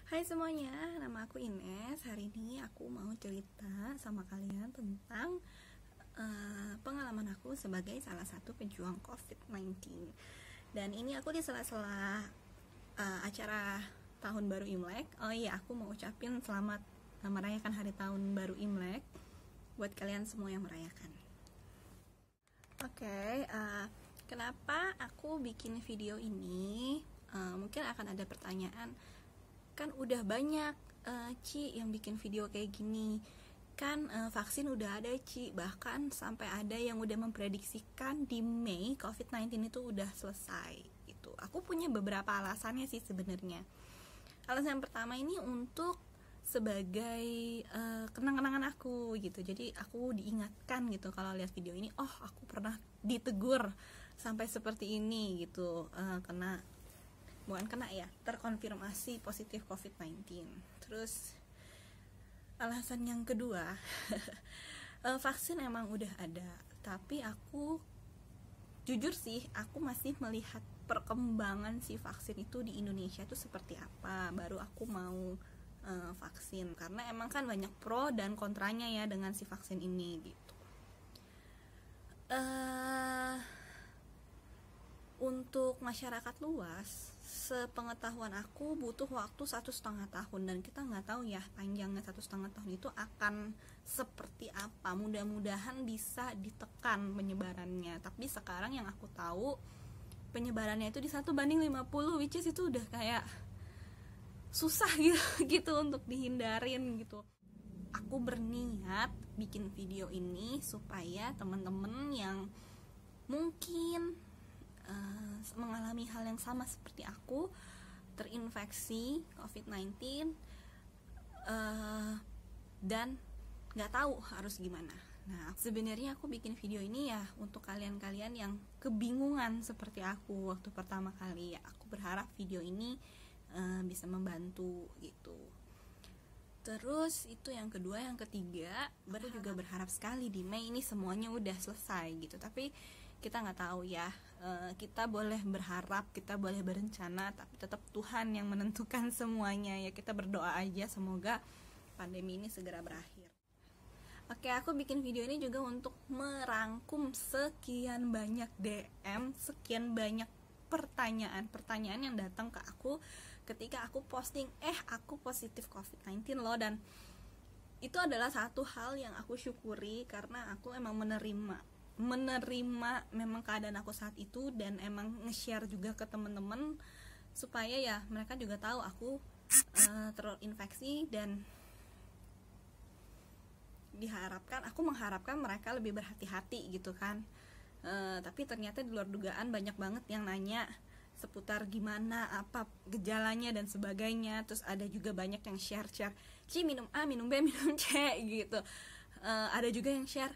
Hai semuanya, nama aku Ines. Hari ini aku mau cerita sama kalian tentang pengalaman aku sebagai salah satu pejuang COVID-19. Dan ini aku di sela-sela acara Tahun Baru Imlek. Oh iya, aku mau ucapin selamat merayakan Hari Tahun Baru Imlek buat kalian semua yang merayakan. Oke, kenapa aku bikin video ini? Mungkin akan ada pertanyaan, kan udah banyak Ci yang bikin video kayak gini, kan vaksin udah ada Ci, bahkan sampai ada yang udah memprediksikan di Mei COVID-19 itu udah selesai gitu. Aku punya beberapa alasannya sih sebenarnya. Alasan yang pertama ini untuk sebagai kenang-kenangan aku gitu. Jadi aku diingatkan gitu kalau lihat video ini, oh aku pernah ditegur sampai seperti ini gitu, terkonfirmasi positif COVID-19. Terus alasan yang kedua, vaksin emang udah ada, tapi aku jujur sih, aku masih melihat perkembangan si vaksin itu di Indonesia itu seperti apa, baru aku mau vaksin, karena emang kan banyak pro dan kontranya ya dengan si vaksin ini gitu. Untuk masyarakat luas, sepengetahuan aku butuh waktu 1,5 tahun, dan kita nggak tahu ya panjangnya 1,5 tahun itu akan seperti apa. Mudah-mudahan bisa ditekan penyebarannya, tapi sekarang yang aku tahu penyebarannya itu di 1:50, which is itu udah kayak susah gitu untuk dihindarin gitu. Aku berniat bikin video ini supaya teman-teman yang mungkin mengalami hal yang sama seperti aku, terinfeksi COVID-19 dan nggak tahu harus gimana. Nah, sebenarnya aku bikin video ini ya untuk kalian-kalian yang kebingungan seperti aku waktu pertama kali. Ya, aku berharap video ini bisa membantu gitu. Terus itu yang kedua. Yang ketiga, baru juga berharap sekali di Mei ini semuanya udah selesai gitu. Tapi kita nggak tahu ya, kita boleh berharap, kita boleh berencana, tapi tetap Tuhan yang menentukan semuanya. Ya kita berdoa aja semoga pandemi ini segera berakhir. Oke, aku bikin video ini juga untuk merangkum sekian banyak DM, sekian banyak pertanyaan yang datang ke aku ketika aku posting aku positif COVID-19 loh. Dan itu adalah satu hal yang aku syukuri, karena aku emang menerima memang keadaan aku saat itu, dan emang nge-share juga ke temen-temen supaya ya mereka juga tahu aku terinfeksi, dan aku mengharapkan mereka lebih berhati-hati gitu kan. Tapi ternyata di luar dugaan banyak banget yang nanya seputar gimana, apa gejalanya dan sebagainya. Terus ada juga banyak yang share Ci minum A, minum B, minum C gitu. Ada juga yang share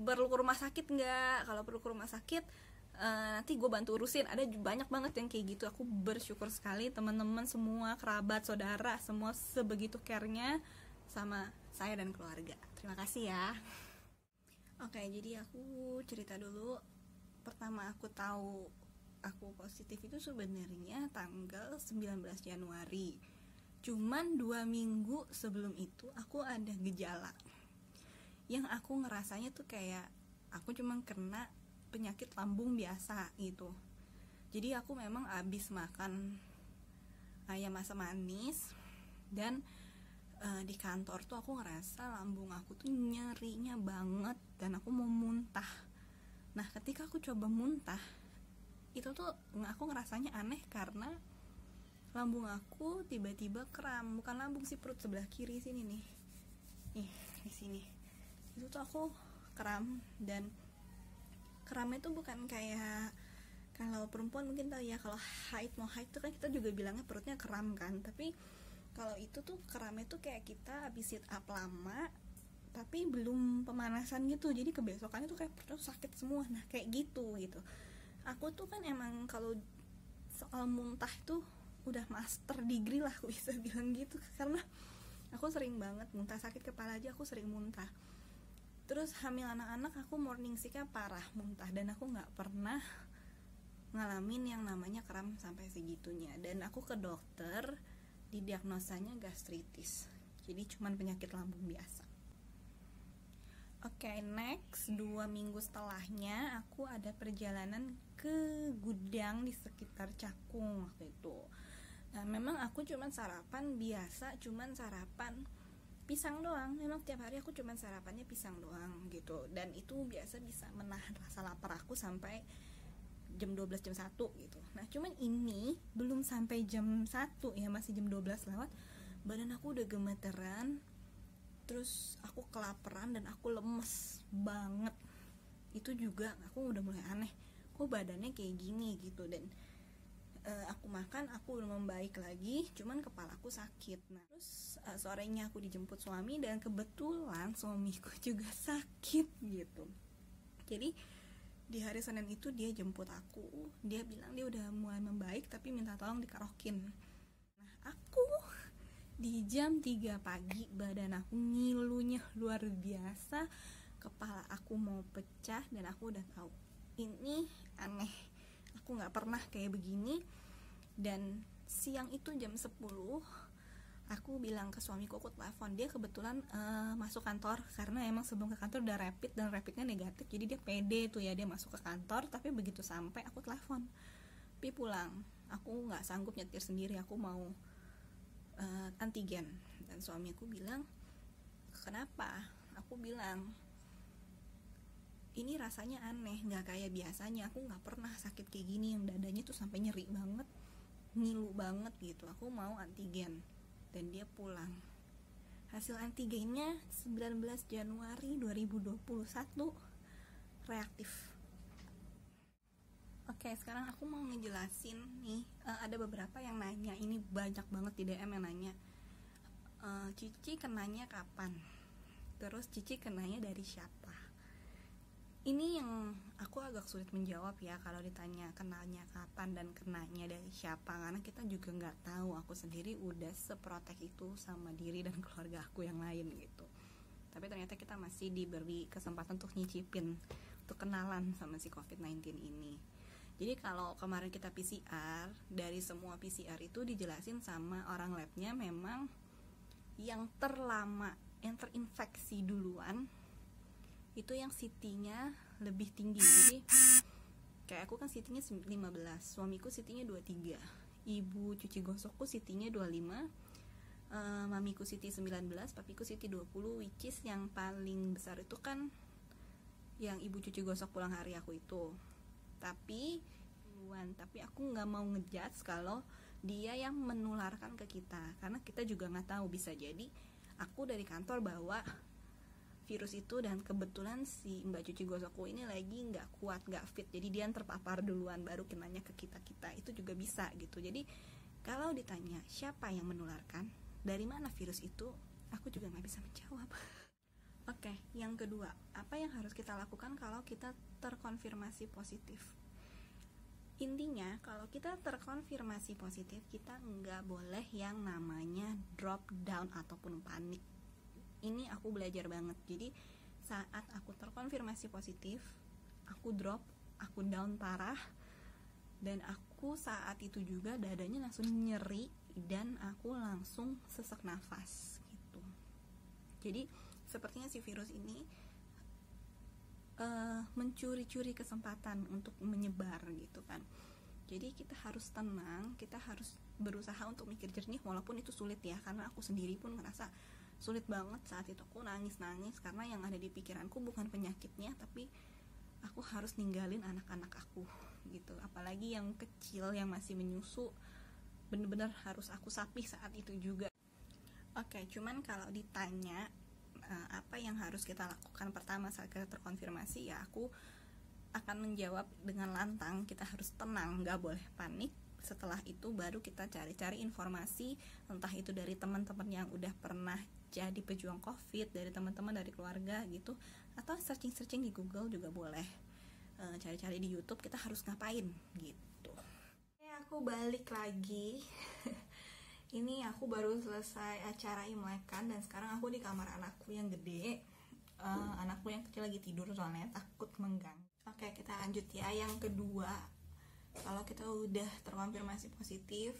perlu ke rumah sakit nggak, kalau perlu ke rumah sakit nanti gue bantu urusin. Ada banyak banget yang kayak gitu. Aku bersyukur sekali teman-teman semua, kerabat, saudara, semua sebegitu care-nya sama saya dan keluarga. Terima kasih ya. Oke, jadi aku cerita dulu. Pertama aku tahu aku positif itu sebenarnya tanggal 19 Januari. Cuman 2 minggu sebelum itu aku ada gejala yang aku ngerasanya tuh kayak aku cuma kena penyakit lambung biasa gitu. Jadi aku memang abis makan ayam asam manis, dan di kantor tuh aku ngerasa lambung aku tuh nyerinya banget dan aku mau muntah. Nah, ketika aku coba muntah, itu tuh aku ngerasanya aneh karena lambung aku tiba-tiba kram. Bukan lambung sih, perut sebelah kiri sini nih di sini. Itu tuh aku kram, dan kramnya tuh bukan kayak kalau perempuan mungkin tahu ya, kalau mau haid tuh kan kita juga bilangnya perutnya kram kan. Tapi kalau itu tuh kramnya tuh kayak kita habis sit up lama tapi belum pemanasan gitu, jadi kebesokannya tuh kayak perut sakit semua. Nah kayak gitu. Aku tuh kan emang kalau soal muntah tuh udah master degree lah, aku bisa bilang gitu, karena aku sering banget muntah. Sakit kepala aja aku sering muntah. Terus hamil anak-anak aku morning sicknya parah muntah, dan aku gak pernah ngalamin yang namanya kram sampai segitunya. Dan aku ke dokter didiagnosanya gastritis, jadi cuman penyakit lambung biasa. Oke, next 2 minggu setelahnya aku ada perjalanan ke gudang di sekitar Cakung waktu itu. Nah, memang aku cuman sarapan biasa, cuman sarapan pisang doang. Memang tiap hari aku cuman sarapannya pisang doang gitu, dan itu biasa bisa menahan rasa lapar aku sampai jam 12, jam 1 gitu. Nah, cuman ini belum sampai jam 1 ya, masih jam 12 lewat, badan aku udah gemeteran, terus aku kelaparan dan aku lemes banget. Itu juga aku udah mulai aneh, kok badannya kayak gini gitu. Dan aku makan, aku udah membaik lagi, cuman kepalaku sakit. Nah, terus sorenya aku dijemput suami, dan kebetulan suamiku juga sakit gitu. Jadi di hari Senin itu dia jemput aku, dia bilang dia udah mulai membaik tapi minta tolong dikerokin. Nah, aku di jam 3 pagi badan aku ngilunya luar biasa, kepala aku mau pecah, dan aku udah tahu ini aneh, aku gak pernah kayak begini. Dan siang itu jam 10 aku bilang ke suamiku, aku telepon dia, kebetulan masuk kantor, karena emang sebelum ke kantor udah rapid dan rapidnya negatif, jadi dia pede tuh ya, dia masuk ke kantor. Tapi begitu sampai aku telepon, Pi pulang, aku nggak sanggup nyetir sendiri, aku mau antigen. Dan suamiku bilang, kenapa? Aku bilang, ini rasanya aneh, nggak kayak biasanya, aku nggak pernah sakit kayak gini, yang dadanya tuh sampai nyeri banget, ngilu banget gitu, aku mau antigen. Dan dia pulang, hasil antigennya 19 Januari 2021 reaktif. Oke, sekarang aku mau ngejelasin nih, ada beberapa yang nanya, ini banyak banget di DM yang nanya, Cici kenanya kapan, terus Cici kenanya dari siapa. Ini yang aku agak sulit menjawab ya, kalau ditanya kenanya kapan dan kenanya dari siapa, karena kita juga nggak tahu. Aku sendiri udah seprotek itu sama diri dan keluarga aku yang lain gitu, tapi ternyata kita masih diberi kesempatan untuk nyicipin, untuk kenalan sama si COVID-19 ini. Jadi kalau kemarin kita PCR, dari semua PCR itu dijelasin sama orang labnya, memang yang terlama, yang terinfeksi duluan itu yang CT-nya lebih tinggi. Jadi kayak aku kan CT-nya 15, suamiku CT-nya 23, ibu cuci gosokku CT-nya 25, mamiku CT 19, papiku CT 20, which is yang paling besar itu kan yang ibu cuci gosok pulang hari aku itu. Tapi aku nggak mau ngejudge kalau dia yang menularkan ke kita, karena kita juga nggak tahu, bisa jadi aku dari kantor bawa virus itu, dan kebetulan si mbak cuci gosokku ini lagi nggak kuat, nggak fit, jadi dia terpapar duluan baru kenanya ke kita, itu juga bisa gitu. Jadi kalau ditanya siapa yang menularkan, dari mana virus itu, aku juga nggak bisa menjawab. Oke, yang kedua, apa yang harus kita lakukan kalau kita terkonfirmasi positif? Intinya, kalau kita terkonfirmasi positif, kita nggak boleh yang namanya drop down ataupun panik. Ini aku belajar banget. Jadi saat aku terkonfirmasi positif, aku drop, aku down parah, dan aku saat itu juga dadanya langsung nyeri dan aku langsung sesak nafas gitu. Jadi sepertinya si virus ini mencuri-curi kesempatan untuk menyebar gitu kan. Jadi kita harus tenang, kita harus berusaha untuk mikir jernih, walaupun itu sulit ya, karena aku sendiri pun ngerasa sulit banget saat itu. Aku nangis-nangis karena yang ada di pikiranku bukan penyakitnya, tapi aku harus ninggalin anak-anak aku gitu, apalagi yang kecil yang masih menyusu, bener-bener harus aku sapih saat itu juga. Oke, cuman kalau ditanya apa yang harus kita lakukan pertama saat kita terkonfirmasi, ya aku akan menjawab dengan lantang, kita harus tenang, gak boleh panik. Setelah itu baru kita cari-cari informasi, entah itu dari teman-teman yang udah pernah jadi pejuang COVID, dari teman-teman, dari keluarga gitu, atau searching-searching di Google juga boleh, cari-cari di YouTube kita harus ngapain gitu. Aku balik lagi. Ini aku baru selesai acara Imlekan, dan sekarang aku di kamar anakku yang gede. Anakku yang kecil lagi tidur soalnya takut mengganggu. Oke, kita lanjut ya. Yang kedua, kalau kita udah terkonfirmasi positif,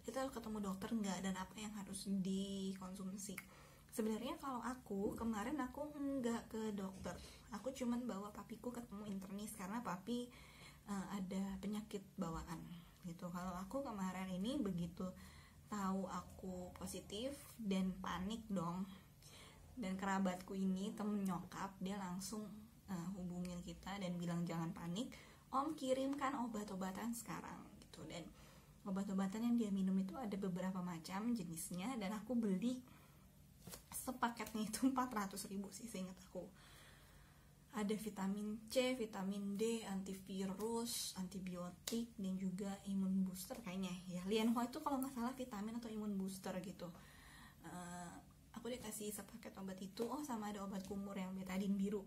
kita harus ketemu dokter nggak, dan apa yang harus dikonsumsi. Sebenarnya kalau aku kemarin aku nggak ke dokter, aku cuman bawa papiku ketemu internis karena papi ada penyakit bawaan gitu. Kalau aku kemarin ini begitu tahu aku positif dan panik dong, dan kerabatku ini temen nyokap dia langsung hubungin kita dan bilang jangan panik, om kirimkan obat-obatan sekarang gitu. Dan obat-obatan yang dia minum itu ada beberapa macam jenisnya, dan aku beli sepaketnya itu 400.000 sih seingat aku. Ada vitamin C, vitamin D, antivirus, antibiotik, dan juga imun booster kayaknya ya. Lianhua itu kalau nggak salah vitamin atau imun booster gitu. Aku dikasih sepaket obat itu. Oh, sama ada obat kumur yang betadine biru.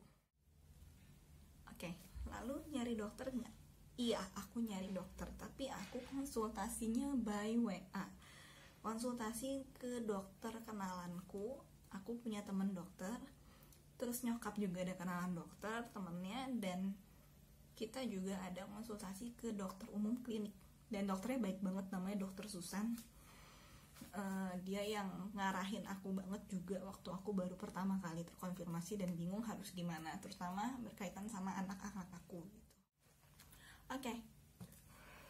Oke, lalu nyari dokter nggak? Iya, aku nyari dokter, tapi aku konsultasinya by WA. Konsultasi ke dokter kenalanku. Aku punya temen dokter, terus nyokap juga ada kenalan dokter temennya, dan kita juga ada konsultasi ke dokter umum klinik, dan dokternya baik banget, namanya dokter Susan. Dia yang ngarahin aku banget juga waktu aku baru pertama kali terkonfirmasi dan bingung harus gimana, terutama berkaitan sama anak-anak aku gitu. Oke.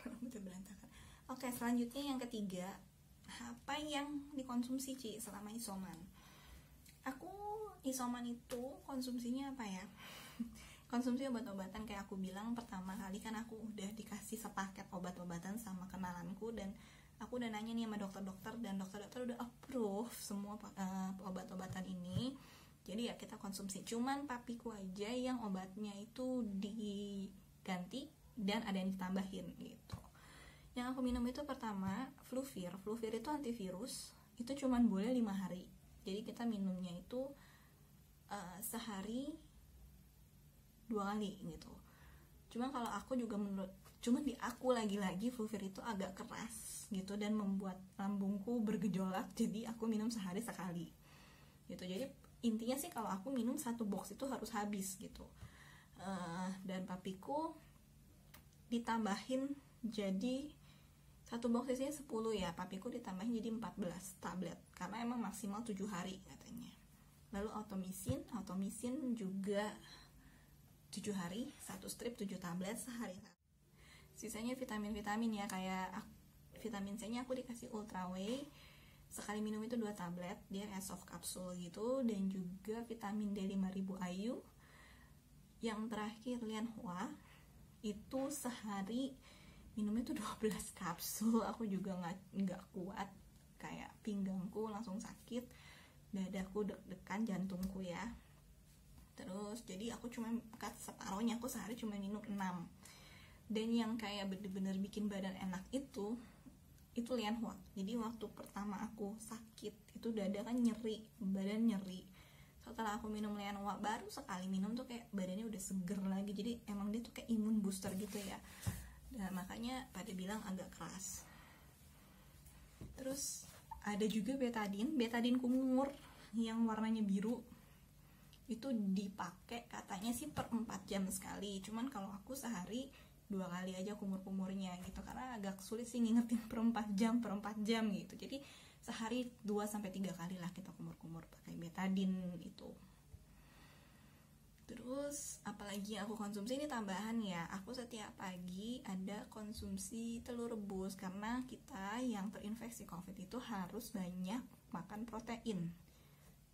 Udah berantakan. Oke, selanjutnya yang ketiga, apa yang dikonsumsi Ci selama isoman? Aku isoman itu konsumsinya apa ya? Konsumsi obat-obatan kayak aku bilang pertama kali kan aku udah dikasih sepaket obat-obatan sama kenalanku, dan aku udah nanya nih sama dokter-dokter, dan dokter-dokter udah approve semua obat-obatan ini. Jadi ya kita konsumsi. Cuman papiku aja yang obatnya itu diganti dan ada yang ditambahin gitu. Yang aku minum itu pertama Fluvir. Fluvir itu antivirus, itu cuman boleh 5 hari. Jadi kita minumnya itu sehari 2 kali gitu. Cuman kalau aku juga cuman di aku lagi-lagi Fluvir itu agak keras gitu dan membuat lambungku bergejolak, jadi aku minum sehari sekali gitu. Jadi intinya sih kalau aku minum 1 box itu harus habis gitu. Dan papiku ditambahin jadi 1 box isinya 10 ya, papiku ditambahin jadi 14 tablet karena emang maksimal 7 hari katanya. Lalu automisin juga 7 hari, 1 strip 7 tablet sehari. Sisanya vitamin-vitamin ya, kayak vitamin C nya aku dikasih Ultraway, sekali minum itu 2 tablet, dia kayak soft kapsul gitu. Dan juga vitamin D 5000 IU. Yang terakhir Lianhua, itu sehari minumnya tuh 12 kapsul. Aku juga nggak kuat, kayak pinggangku langsung sakit, dadaku deg-degan, jantungku ya. Terus jadi aku cuma separohnya, aku sehari cuma minum 6. Dan yang kayak bener-bener bikin badan enak itu Lianhua. Jadi waktu pertama aku sakit itu dada kan nyeri, badan nyeri. Setelah aku minum Lianhua, baru sekali minum tuh kayak badannya udah seger lagi. Jadi emang dia tuh kayak imun booster gitu ya. Dan makanya pada bilang agak keras. Terus ada juga betadine kumur yang warnanya biru. Itu dipakai katanya sih per 4 jam sekali. Cuman kalau aku sehari 2 kali aja kumur-kumurnya gitu, karena agak sulit sih ngingetin per 4 jam gitu. Jadi sehari 2-3 kali lah kita kumur-kumur pakai betadine itu. Terus apalagi yang aku konsumsi ini tambahan ya, aku setiap pagi ada konsumsi telur rebus, karena kita yang terinfeksi COVID itu harus banyak makan protein,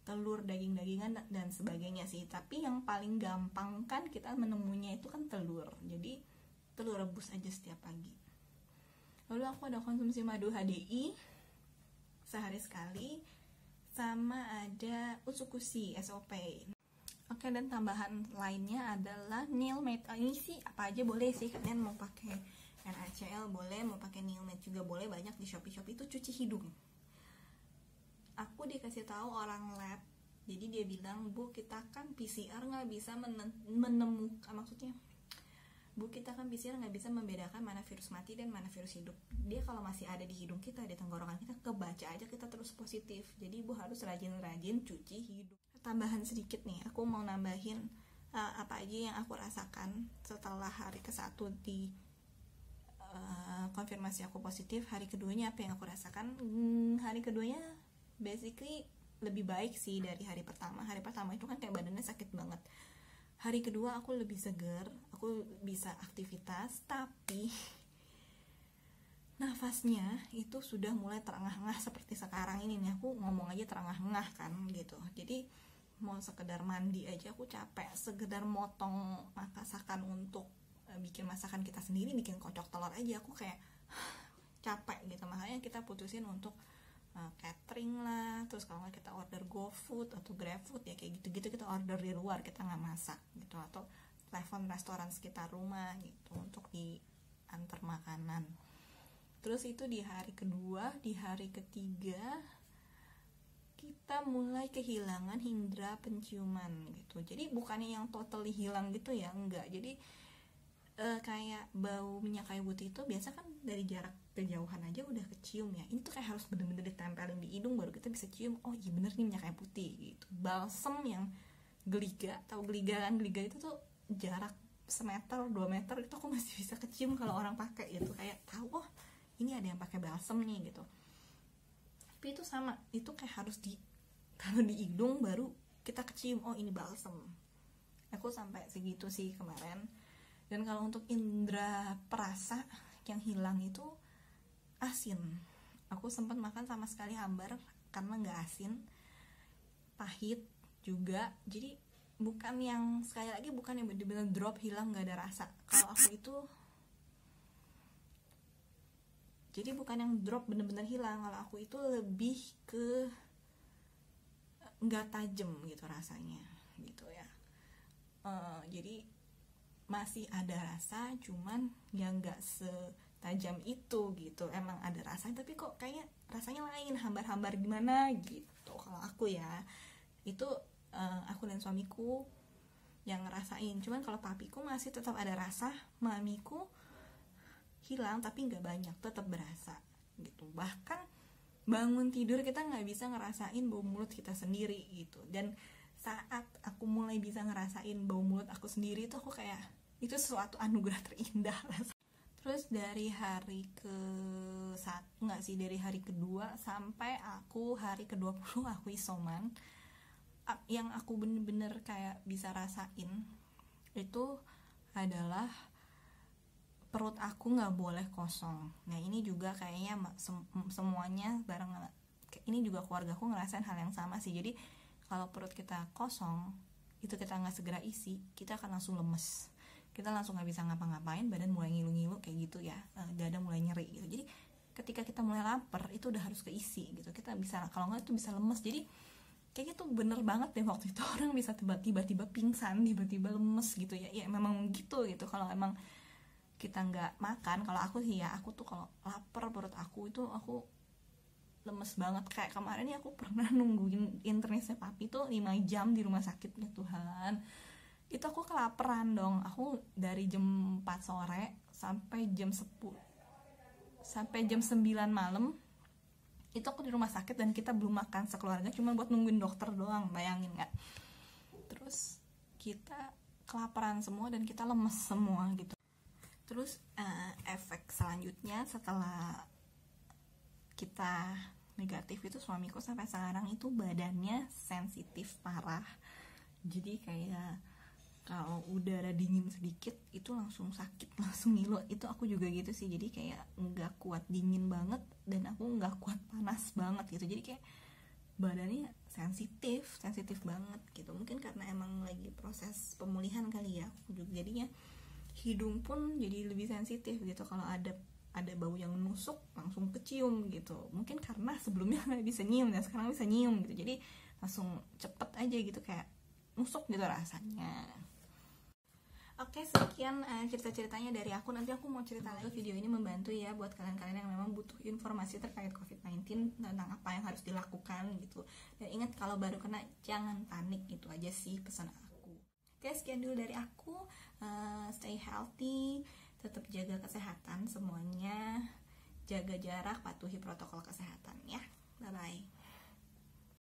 telur, daging-dagingan dan sebagainya sih. Tapi yang paling gampang kan kita menemunya itu kan telur, jadi telur rebus aja setiap pagi. Lalu aku ada konsumsi madu HDI sehari sekali, sama ada Utsukushi SOP. Oke, dan tambahan lainnya adalah nail mat. Ini sih apa aja boleh sih, kalian mau pakai NaCl boleh, mau pakai nail mat juga boleh. Banyak di Shopee itu cuci hidung. Aku dikasih tahu orang lab, jadi dia bilang, Bu, kita kan PCR nggak bisa menemukan, maksudnya Bu, kita kan PCR nggak bisa membedakan mana virus mati dan mana virus hidup. Dia kalau masih ada di hidung kita, di tenggorokan kita, kebaca aja kita terus positif. Jadi Bu harus rajin-rajin cuci hidung. Tambahan sedikit nih, aku mau nambahin apa aja yang aku rasakan setelah hari ke-1 di konfirmasi aku positif, hari keduanya apa yang aku rasakan? Hari keduanya basically lebih baik sih dari hari pertama. Hari pertama itu kan kayak badannya sakit banget. Hari kedua aku lebih segar, aku bisa aktivitas, tapi nafasnya itu sudah mulai terengah-engah seperti sekarang ini nih. Aku ngomong aja terengah-engah kan gitu. Jadi mau sekedar mandi aja aku capek, sekedar motong masakan untuk bikin masakan kita sendiri, bikin kocok telur aja aku kayak capek gitu. Makanya kita putusin untuk catering lah, terus kalau nggak kita order GoFood atau GrabFood ya kayak gitu-gitu, kita order di luar, kita nggak masak gitu, atau telepon restoran sekitar rumah gitu untuk diantar makanan. Terus itu di hari kedua. Di hari ketiga kita mulai kehilangan indera penciuman gitu. Jadi bukannya yang totally hilang gitu ya, enggak. Jadi kayak bau minyak kayu putih itu biasa kan dari jarak kejauhan aja udah kecium ya. Ini tuh kayak harus bener-bener ditempelin di hidung baru kita bisa cium, oh iya bener nih minyak kayu putih gitu. Balsem yang geliga, tahu geliga kan? Geliga itu tuh jarak semeter 2 meter itu aku masih bisa kecium kalau orang pakai gitu, kayak tahu oh ini ada yang pakai balsem nih gitu. Tapi itu sama, itu kayak harus kalau di hidung baru kita kecium, oh ini balsem. Aku sampai segitu sih kemarin. Dan kalau untuk indera perasa yang hilang itu asin. Aku sempat makan sama sekali hambar karena nggak asin, pahit juga. Jadi bukan yang, sekali lagi bukan yang bener-bener drop hilang nggak ada rasa. Kalau aku itu jadi bukan yang drop bener-bener hilang. Kalau aku itu lebih ke nggak tajam gitu rasanya gitu ya. Jadi masih ada rasa, cuman yang nggak setajam itu gitu. Emang ada rasa tapi kok kayaknya rasanya lain, hambar-hambar gimana gitu. Kalau aku ya itu aku dan suamiku yang ngerasain. Cuman kalau papiku masih tetap ada rasa, mamiku hilang tapi nggak banyak, tetap berasa gitu. Bahkan bangun tidur kita nggak bisa ngerasain bau mulut kita sendiri gitu. Dan saat aku mulai bisa ngerasain bau mulut aku sendiri itu aku kayak itu sesuatu anugerah terindah lah. Terus dari hari dari hari kedua sampai aku hari ke-20 aku isoman, yang aku bener-bener kayak bisa rasain itu adalah perut aku nggak boleh kosong. Nah ini juga kayaknya semuanya bareng, ini juga keluarga aku ngerasain hal yang sama sih. Jadi kalau perut kita kosong itu kita nggak segera isi, kita akan langsung lemes, kita langsung nggak bisa ngapa-ngapain, badan mulai ngilu-ngilu kayak gitu ya, dada mulai nyeri gitu. Jadi ketika kita mulai lapar itu udah harus keisi gitu, kita bisa, kalau nggak itu bisa lemes. Jadi kayaknya tuh bener banget deh waktu itu orang bisa tiba-tiba pingsan, tiba-tiba lemes gitu ya. Ya memang gitu kalau emang kita nggak makan. Kalau aku sih ya, aku tuh kalau lapar perut aku itu aku lemes banget. Kayak kemarin nih aku pernah nungguin internetnya papi tuh 5 jam di rumah sakit ya Tuhan. Itu aku kelaparan dong. Aku dari jam 4 sore sampai jam 9 malam itu aku di rumah sakit, dan kita belum makan sekeluarga cuma buat nungguin dokter doang, bayangin nggak? Terus kita kelaparan semua dan kita lemes semua gitu. Terus efek selanjutnya setelah kita negatif itu, suamiku sampai sekarang itu badannya sensitif parah. Jadi kayak kalau udara dingin sedikit itu langsung sakit, langsung ngilu. Itu aku juga gitu sih. Jadi kayak nggak kuat dingin banget dan aku nggak kuat panas banget gitu. Jadi kayak badannya sensitif banget gitu. Mungkin karena emang lagi proses pemulihan kali ya. Aku juga jadinya hidung pun jadi lebih sensitif gitu. Kalau ada bau yang nusuk langsung kecium gitu. Mungkin karena sebelumnya nggak bisa nyium dan sekarang bisa nyium gitu. Jadi langsung cepet aja gitu, kayak nusuk gitu rasanya. Oke, sekian cerita-ceritanya dari aku. Nanti aku mau cerita lagi. Video ini membantu ya buat kalian-kalian yang memang butuh informasi terkait COVID-19, tentang apa yang harus dilakukan gitu. Dan ingat, kalau baru kena jangan panik, gitu aja sih pesan aku. Oke, sekian dulu dari aku. Stay healthy, tetap jaga kesehatan semuanya, jaga jarak, patuhi protokol kesehatan ya. Bye bye.